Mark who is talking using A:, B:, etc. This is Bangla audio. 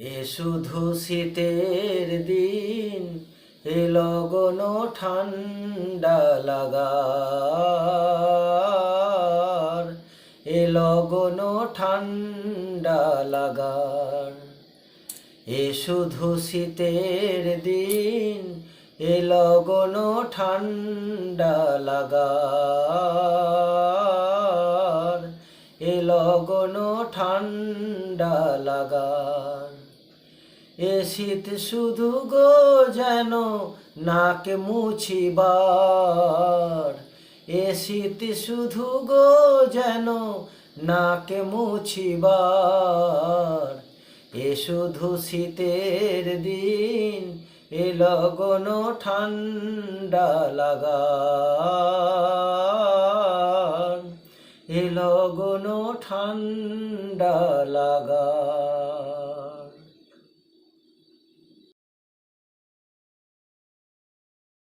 A: এ শুধু শীতের দিন, এ লগন ঠান্ডা লাগার, এ লগন ঠান্ডা লাগার। এ শুধু শীতের দিন, এ লগন ঠান্ডা লাগার, এ লগন ঠান্ডা লাগার। এ শীত শুধু গো যেন নাকে মুছিবার, এ শীত শুধু গো যেন নাকে মুছিবার। এ শুধু শীতের দিন, এ লগন ঠান্ডা লাগার, এ লগন ঠান্ডা লাগার।